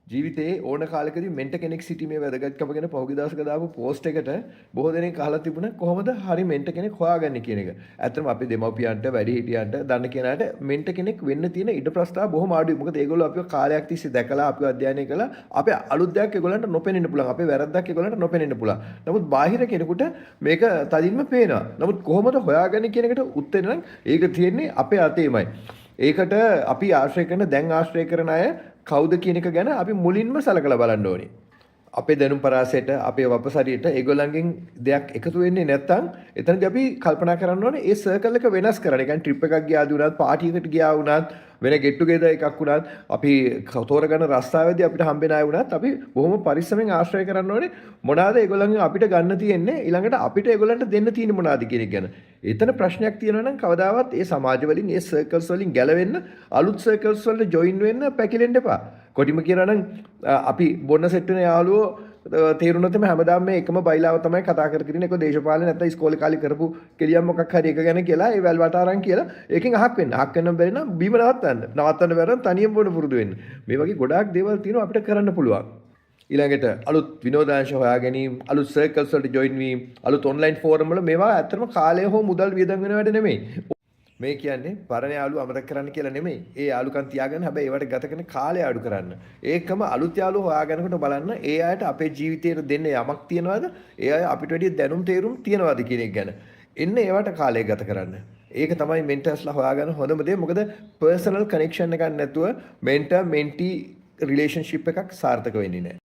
ජීවිතේ ඕන කාලෙකදී මෙන්ට කෙනෙක් සිටීමේ වැදගත්කම ගැන පහුගිය දවසක දාපු පෝස්ට් එකට බොහෝ දෙනෙක් අහලා තිබුණා කොහොමද හරි මෙන්ට කෙනෙක් හොයාගන්නේ කියන එක. ඇත්තටම අපි දෙමව්පියන්ට වැඩිහිටියන්ට දන්න කෙනාට මෙන්ට කෙනෙක් වෙන්න තියෙන ඉඩ ප්‍රස්තාව බොහොම අඩුයි. මොකද ඒගොල්ලෝ අපිව කාලයක් තිස්සේ දැකලා අපිව අධ්‍යයනය කළා. අපේ අලුත් දෙයක් ඒගොල්ලන්ට නොපෙනෙන්න පුළුවන්. අපේ වැරද්දක් ඒගොල්ලන්ට නොපෙනෙන්න පුළුවන්. නමුත් බාහිර කෙනෙකුට මේක තදින්ම පේනවා. නමුත් කොහොමද හොයාගන්නේ කියන එකට උත්තරේ නම් ඒක තියෙන්නේ අපේ අතේමයි. ඒකට අපි ආශ්‍රය කරන දැන් ආශ්‍රය කරන අය කවුද කියන එක ගැන අපි මුලින්ම සලකලා බලන්න ඕනේ. අපේ දැනුම් පරාසයට අපේ වපසරියට ඒගොල්ලන්ගෙන් දෙයක් එකතු වෙන්නේ නැත්නම් එතනදී අපි කල්පනා කරන්න ඕනේ ඒ සර්කල් එක වෙනස් කරන්න. ඒ කියන්නේ ට්‍රිප් එකක් ගියාද වුණත් පාටි එකකට ගියා වුණත් වෙන get together එකක් වුණත් අපි තෝරගන්න රස්තාවේදී අපිට හම්බෙන අය වුණත් අපි බොහොම පරිස්සමෙන් ආශ්‍රය කරන්න ඕනේ මොනවාද ඒගොල්ලන්ගෙන් අපිට ගන්න තියෙන්නේ ඊළඟට අපිට ඒගොල්ලන්ට දෙන්න තියෙන්නේ මොනවාද කියන එක ගැන. එතන ප්‍රශ්නයක් තියෙනවා නම් කවදාවත් ඒ සමාජ වලින් ඒ සර්කල්ස් වලින් ගැලවෙන්න අලුත් සර්කල්ස් වලට ජොයින් වෙන්න පැකිලෙන්න එපා. කොටිම කියනවා නම් අපි බොන්න සෙට් වෙන යාළුවෝ තේරුණොත් එමේ හැමදාම මේ එකම බයිලාව තමයි කතා කරගෙන ඒක දේශපාලන නැත්නම් ඉස්කෝලේ කාලේ කරපු කෙලියම් මොකක් හරි එක ගැන කියලා ඒ වැල් වට අරන් කියලා ඒකෙන් අහක් වෙන්න. අහක් වෙන්න බැරි නම් බීම නවත්තන්න බැරි නම් තනියම බොන්න පුරුදු වෙන්න. මේ වගේ ගොඩාක් දේවල් තියෙනවා අපිට කරන්න පුළුවන්. ඊළඟට අලුත් විනෝදාංශ හොයා ගැනීම, අලුත් සර්කල්ස් වලට ජොයින් වීම, අලුත් ඔන්ලයින් ෆෝරම් වල මේවා ඇත්තටම කාලය හෝ මුදල් වියදම් වෙන වැඩ නෙමෙයි. මේ කියන්නේ පරණ යාළුවෝ අමතක කරන්න කියලා නෙමෙයි. ඒ යාළුකම් තියාගෙන හැබැයි ඒවට ගත කරන කාලය අඩු කරන්න. ඒකම අලුත් යාළුවෝ හොයාගන්නකොට බලන්න ඒ අයට අපේ ජීවිතේට දෙන්න යමක් තියනවාද? ඒ අය අපිට වැඩිය දැනුම් තේරුම් තියනවාද කියන එක ගැන. එන්න ඒවට කාලය ගත කරන්න. ඒක තමයි මෙන්ටර්ස්ලා හොයාගන්න හොඳම දේ. මොකද පර්සනල් කනෙක්ෂන් එකක් නැතුව මෙන්ටර් මෙන්ටි රිලේෂන්ෂිප් එකක් සාර්ථක වෙන්නේ නැහැ.